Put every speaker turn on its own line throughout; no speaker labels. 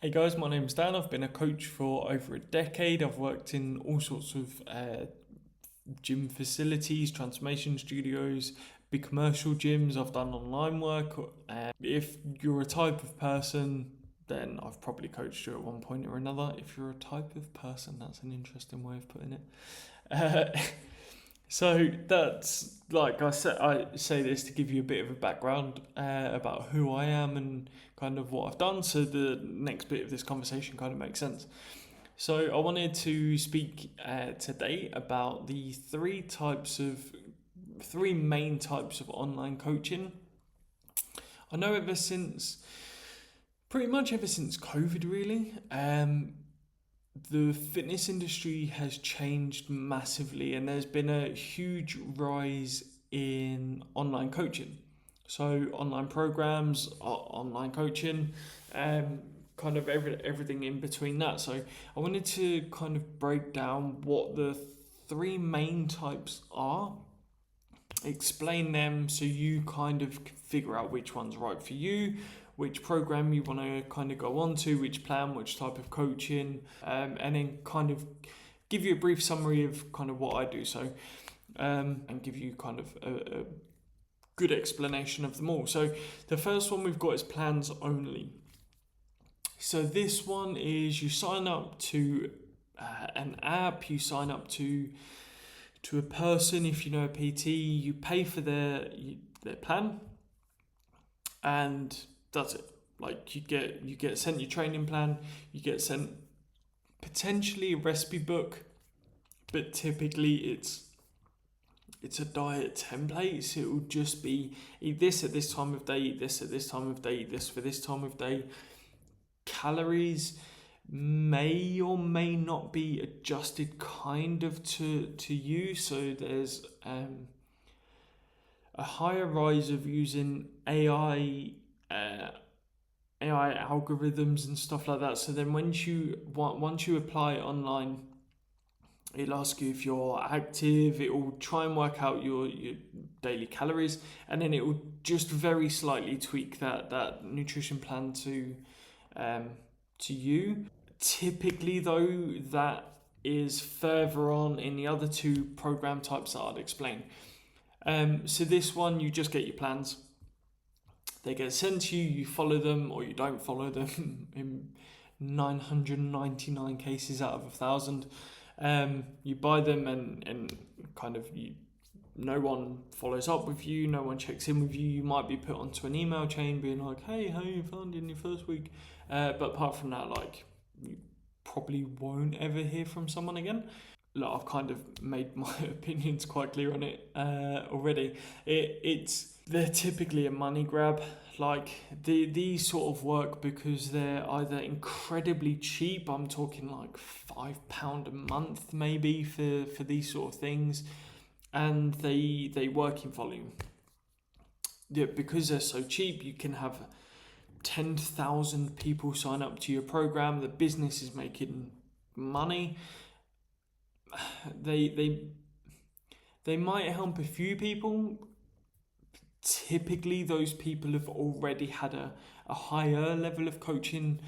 Hey guys, my name's Dan. I've been a coach for over a decade. I've worked in all sorts of gym facilities, transformation studios, big commercial gyms. I've done online work. If you're a type of person, then I've probably coached you at one point or another. If you're a type of person, that's an interesting way of putting it. Uh, So that's like I said. I say this to give you a bit of a background about who I am and kind of what I've done. So the next bit of this conversation kind of makes sense. So I wanted to speak today about the three main types of online coaching. I know pretty much ever since COVID, really. The fitness industry has changed massively, and there's been a huge rise in online coaching. So, online programs, online coaching, kind of everything in between that. So, I wanted to kind of break down what the three main types are, explain them so you kind of figure out which one's right for you, which program you want to kind of go on to, which plan, which type of coaching, and then kind of give you a brief summary of kind of what I do. So, and give you kind of a good explanation of them all. So, the first one we've got is plans only. So, this one is you sign up to an app, you sign up to a person. If you know a PT, you pay for their plan, and that's it. Like you get sent your training plan, you get sent potentially a recipe book, but typically it's a diet template. So it will just be eat this at this time of day, eat this at this time of day, eat this for this time of day. Calories may or may not be adjusted kind of to you. So there's a higher rise of using AI algorithms and stuff like that. So then once you apply it online, it'll ask you if you're active. It will try and work out your daily calories, and then it will just very slightly tweak that nutrition plan to you. Typically, though, that is further on in the other two program types that I'd explain. So this one, you just get your plans. They get sent to you, you follow them or you don't follow them in 999 cases out of 1,000. You buy them and kind of no one follows up with you, no one checks in with you. You might be put onto an email chain being like, hey, how you found in your first week? But apart from that, like you probably won't ever hear from someone again. Look, I've kind of made my opinions quite clear on it already. They're typically a money grab. Like these sort of work because they're either incredibly cheap. I'm talking like £5 a month maybe for these sort of things, and they work in volume. Yeah, because they're so cheap, you can have 10,000 people sign up to your program. The business is making money. They might help a few people. Typically, those people have already had a higher level of coaching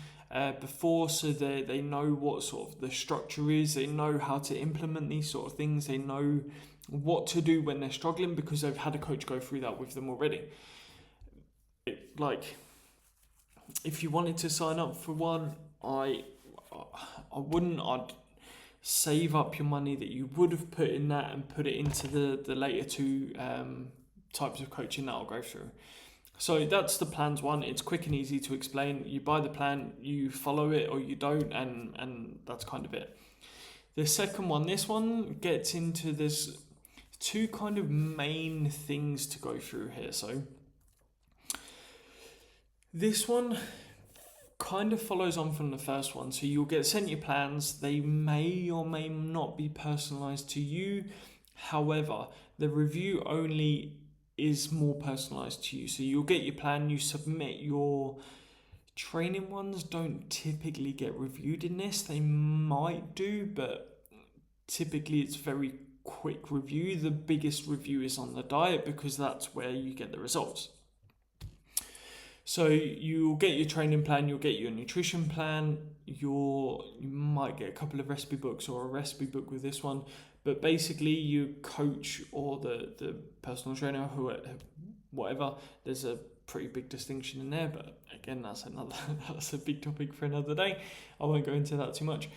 before, so they know what sort of the structure is. They know how to implement these sort of things. They know what to do when they're struggling because they've had a coach go through that with them already. Like, if you wanted to sign up for one, I wouldn't. I'd save up your money that you would have put in that and put it into the later two types of coaching that I'll go through. So that's the plans one. It's quick and easy to explain. You buy the plan, you follow it or you don't, and that's kind of it. The second one, this one gets into this two kind of main things to go through here. So this one kind of follows on from the first one. So you'll get sent your plans. They may or may not be personalized to you. However, the review only is more personalized to you. So you'll get your plan, you submit your training ones. Don't typically get reviewed in this. They might do, but typically it's very quick review. The biggest review is on the diet because that's where you get the results. So you'll get your training plan, you'll get your nutrition plan, you might get a couple of recipe books or a recipe book with this one, but basically your coach or the personal trainer, whatever, there's a pretty big distinction in there, but again, that's a big topic for another day. I won't go into that too much.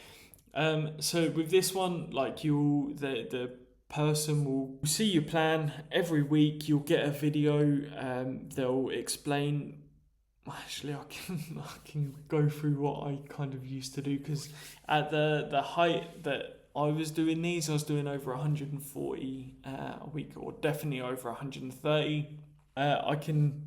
So with this one, like the person will see your plan every week. You'll get a video. They'll explain. Actually, I can go through what I kind of used to do, because at the height that I was doing these, I was doing over 140 a week, or definitely over 130. I can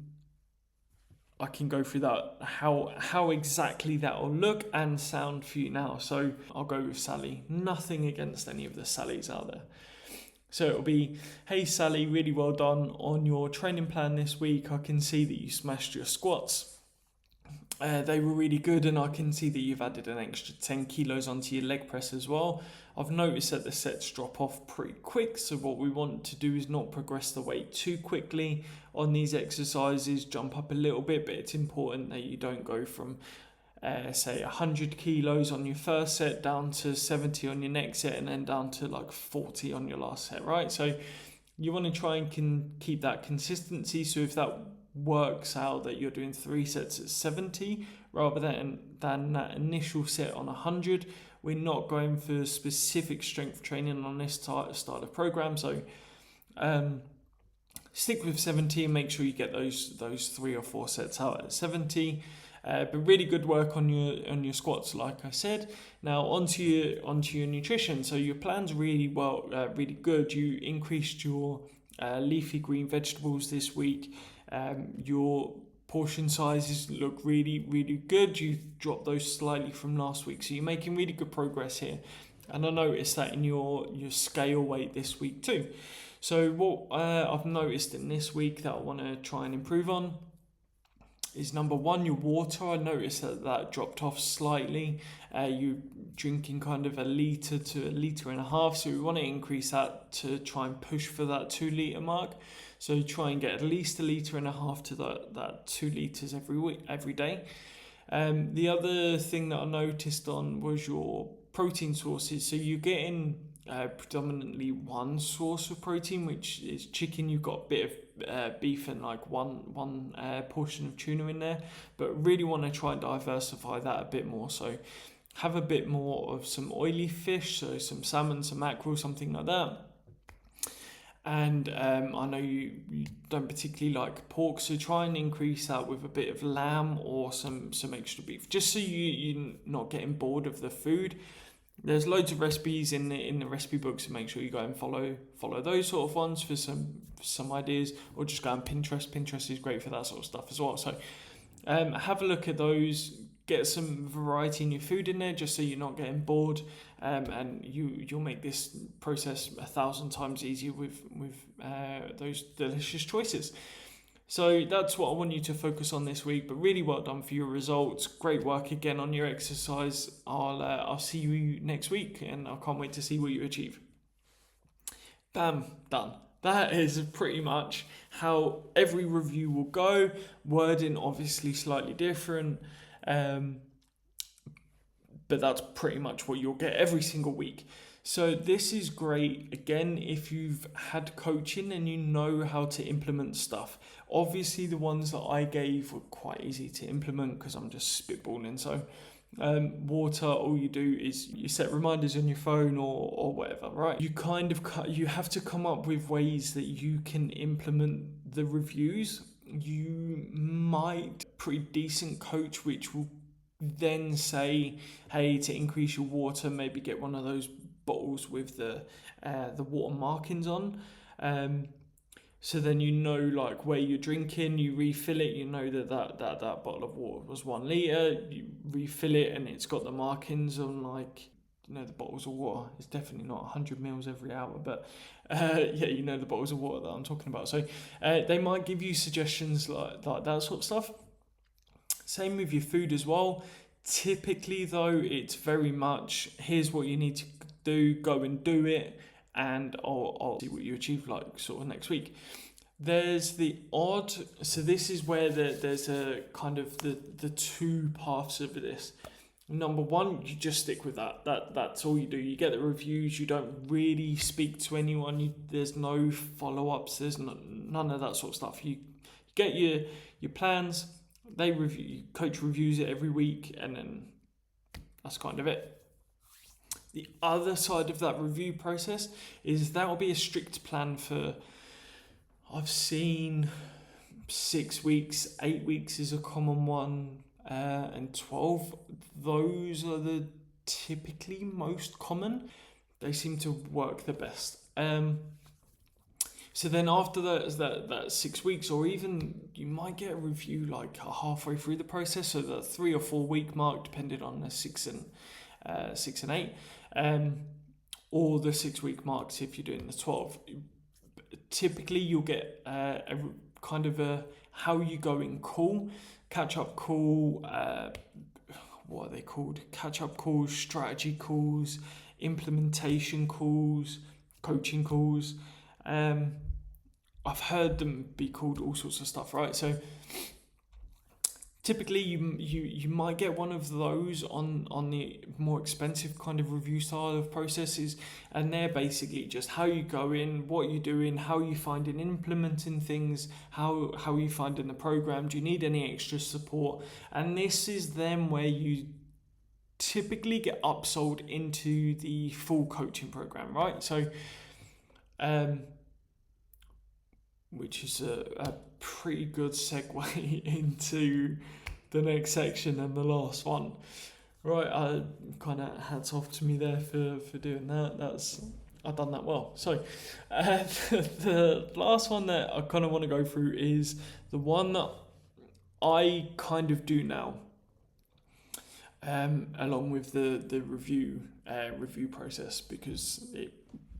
go through that, how exactly that will look and sound for you now. So I'll go with Sally. Nothing against any of the Sallys out there. So it'll be, hey Sally, really well done on your training plan this week. I can see that you smashed your squats. They were really good, and I can see that you've added an extra 10 kilos onto your leg press as well. I've noticed that the sets drop off pretty quick, so what we want to do is not progress the weight too quickly on these exercises, jump up a little bit, but it's important that you don't go from say 100 kilos on your first set down to 70 on your next set, and then down to like 40 on your last set, right? So you want to try and keep that consistency. So if that works out that you're doing 3 sets at 70 rather than that initial set on 100, we're not going for specific strength training on this style of program. So stick with 70 and make sure you get those 3 or 4 sets out at 70. But really good work on your squats, like I said. Now onto your nutrition. So your plan's really good. You increased your leafy green vegetables this week. Your portion sizes look really, really good. You dropped those slightly from last week, so you're making really good progress here. And I noticed that in your scale weight this week too. So what I've noticed in this week that I want to try and improve on is, number one, your water. I noticed that dropped off slightly. You're drinking kind of 1 litre to 1.5 litres, so we want to increase that to try and push for that 2 litre mark. So try and get at least 1.5 litres to that 2 litres every day. The other thing that I noticed on was your protein sources. So you're getting predominantly one source of protein, which is chicken. You've got a bit of beef and like one portion of tuna in there, but really want to try and diversify that a bit more. So have a bit more of some oily fish, so some salmon, some mackerel, something like that. And I know you don't particularly like pork, so try and increase that with a bit of lamb or some extra beef, just so you're not getting bored of the food. There's loads of recipes in the recipe books, so make sure you go and follow those sort of ones for some ideas, or just go on Pinterest. Pinterest is great for that sort of stuff as well. So have a look at those. Get some variety in your food in there, just so you're not getting bored, and you'll make this process 1,000 times easier with those delicious choices. So that's what I want you to focus on this week. But really well done for your results. Great work again on your exercise. I'll see you next week, and I can't wait to see what you achieve. Bam, done. That is pretty much how every review will go. Wording obviously slightly different. But that's pretty much what you'll get every single week. So this is great, again, if you've had coaching and you know how to implement stuff. Obviously the ones that I gave were quite easy to implement because I'm just spitballing. So water, all you do is you set reminders on your phone or whatever, right? You have to come up with ways that you can implement the reviews. You might pretty decent coach which will then say, hey, to increase your water, maybe get one of those bottles with the water markings on, so then you know like where you're drinking, you refill it, you know that bottle of water was 1 litre, you refill it and it's got the markings on, like, you know, the bottles of water. It's definitely not 100 mils every hour, but yeah, you know the bottles of water that I'm talking about. So they might give you suggestions like that sort of stuff. Same with your food as well. Typically though, it's very much, here's what you need to do, go and do it, and I'll see what you achieve like sort of next week. There's the odd, so this is where there's a kind of the two paths of this. Number one, you just stick with that. That's all you do. You get the reviews. You don't really speak to anyone. There's no follow-ups. There's none of that sort of stuff. You get your plans. They review. Coach reviews it every week, and then that's kind of it. The other side of that review process is that will be a strict plan for. I've seen 6 weeks, 8 weeks is a common one. And 12, those are the typically most common. They seem to work the best. So then after that 6 weeks, or even you might get a review like halfway through the process, so the 3 or 4 week mark, depending on the 6 and 8, or the 6 week marks if you're doing the 12. Typically, you'll get a kind of a how you going call. Catch-up call, what are they called? Catch-up calls, strategy calls, implementation calls, coaching calls. I've heard them be called all sorts of stuff, right? So typically you might get one of those on the more expensive kind of review style of processes, and they're basically just how you go in, what you're doing, how you finding implementing things, how you finding the program, do you need any extra support? And this is then where you typically get upsold into the full coaching program, right? So which is a pretty good segue into the next section and the last one. Right, kind of hats off to me there for doing that. I've done that well. So the last one that I kind of want to go through is the one that I kind of do now, along with the review process, because it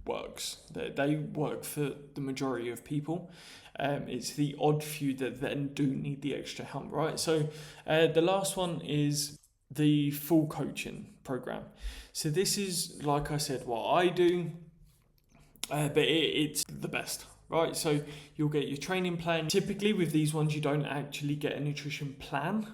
works. They work for the majority of people. It's the odd few that then do need the extra help, right? So the last one is the full coaching program. So this is, like I said, what I do, but it's the best, right? So you'll get your training plan. Typically with these ones, you don't actually get a nutrition plan.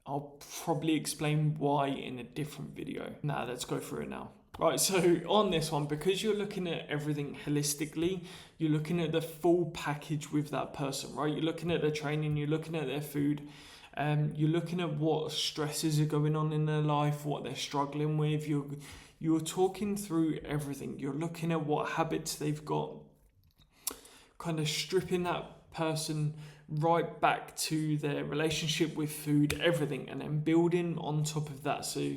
I'll probably explain why in a different video. Now let's go through it now. Right, so on this one, because you're looking at everything holistically, you're looking at the full package with that person, right? You're looking at their training, you're looking at their food, you're looking at what stresses are going on in their life, what they're struggling with. You're talking through everything. You're looking at what habits they've got, kind of stripping that person right back to their relationship with food, everything, and then building on top of that. So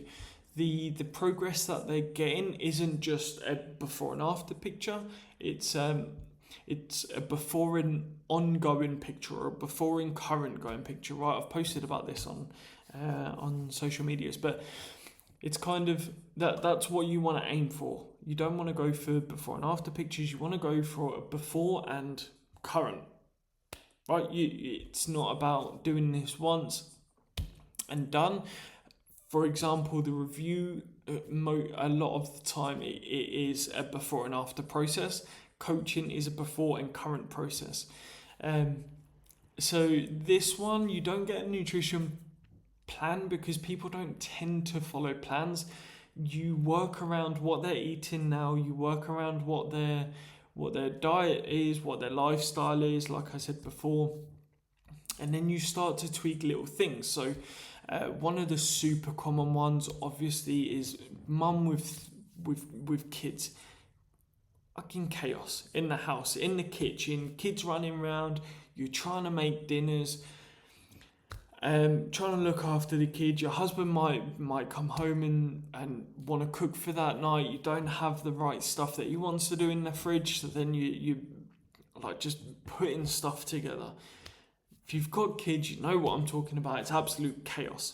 the progress that they're getting isn't just a before and after picture. It's a before and ongoing picture, or a before and current going picture, right? I've posted about this on social medias, but it's kind of that's what you want to aim for. You don't want to go for before and after pictures. You want to go for a before and current, right? It's not about doing this once and done. For example, the review, a lot of the time it is a before and after process. Coaching is a before and current process. So this one, you don't get a nutrition plan because people don't tend to follow plans. You work around what they're eating now. You work around what their diet is, what their lifestyle is, like I said before. And then you start to tweak little things. So one of the super common ones, obviously, is mum with kids. Fucking chaos in the house, in the kitchen, kids running around. You're trying to make dinners, trying to look after the kids. Your husband might come home and want to cook for that night. You don't have the right stuff that he wants to do in the fridge, so then you like just putting stuff together. If you've got kids, you know what I'm talking about. It's absolute chaos.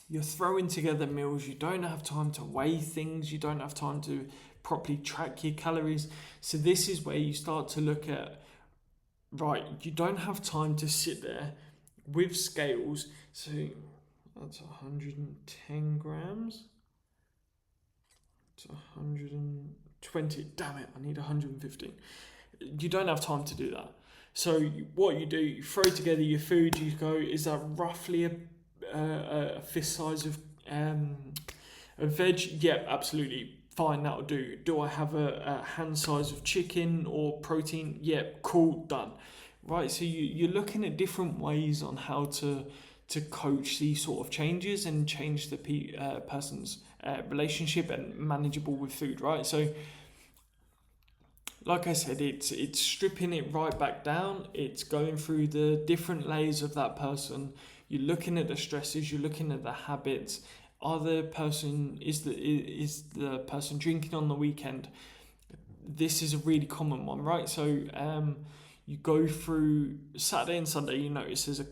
You're throwing together meals. You don't have time to weigh things. You don't have time to properly track your calories. So this is where you start to look at, right, you don't have time to sit there with scales. So that's 110 grams. It's 120. Damn it, I need 115. you don't have time to do that. So what you do, you throw together your food. You go, is that roughly a fist size of veg? Yeah, absolutely fine, that'll do. Do I have a hand size of chicken or protein? Yeah, cool, done. Right, so you're looking at different ways on how to coach these sort of changes and change the person's relationship and manageable with food, right? So like I said, it's stripping it right back down. It's going through the different layers of that person. You're looking at the stresses, you're looking at the habits. Is the person drinking on the weekend? This is a really common one, right? So you go through Saturday and Sunday, you notice there's a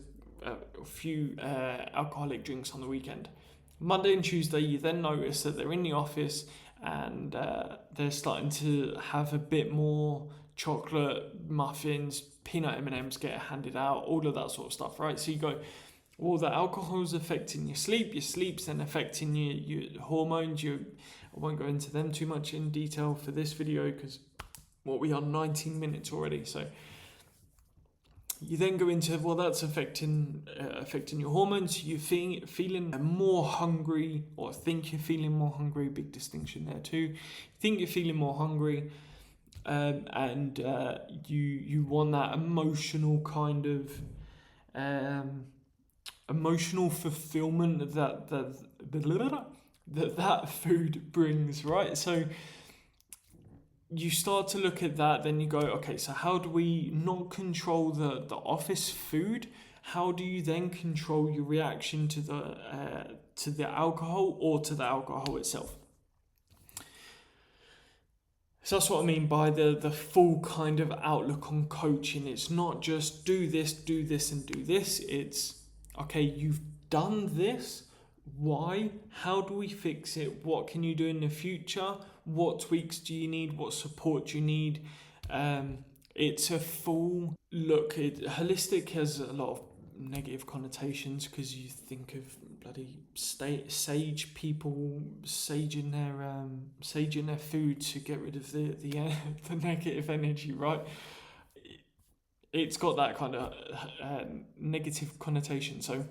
few alcoholic drinks on the weekend. Monday and Tuesday, you then notice that they're in the office and they're starting to have a bit more chocolate, muffins, peanut M&Ms get handed out, all of that sort of stuff, right? So you go, well, the alcohol's affecting your sleep's then affecting your hormones. I won't go into them too much in detail for this video because we are 19 minutes already. So you then go into, well, that's affecting your hormones. You're feeling more hungry, or think you're feeling more hungry. Big distinction there too. You think you're feeling more hungry, and you want that emotional kind of emotional fulfillment that food brings, right? So you start to look at that, then you go, okay, so how do we not control the office food? How do you then control your reaction to the alcohol or to the alcohol itself? So that's what I mean by the full kind of outlook on coaching. It's not just do this, and do this. It's, okay, you've done this. Why? How do we fix it? What can you do in the future? What tweaks do you need? What support do you need? It's a full look. Holistic has a lot of negative connotations because you think of bloody sage people saging their food to get rid of the negative energy, right? It's got that kind of negative connotation. So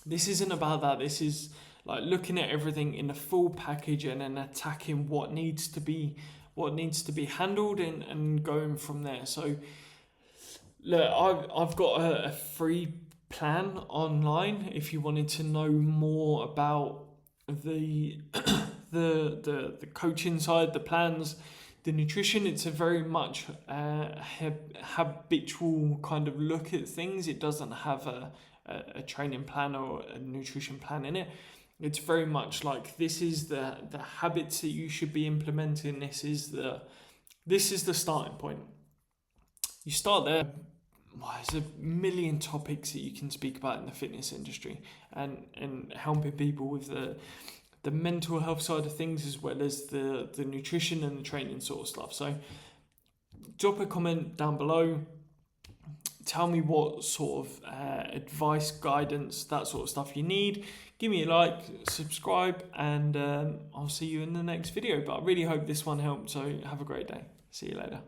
this isn't about that. This is like looking at everything in a full package and then attacking what needs to be handled and going from there. So look, I've got a free plan online if you wanted to know more about the the coaching side, the plans, the nutrition. It's a very much habitual kind of look at things. It doesn't have a training plan or a nutrition plan in it. It's very much like, this is the habits that you should be implementing. This is the starting point. You start there. There's a million topics that you can speak about in the fitness industry and helping people with the mental health side of things, as well as the nutrition and the training sort of stuff. So drop a comment down below. Tell me what sort of advice, guidance, that sort of stuff you need. Give me a like, subscribe, and I'll see you in the next video. But I really hope this one helped, so have a great day. See you later.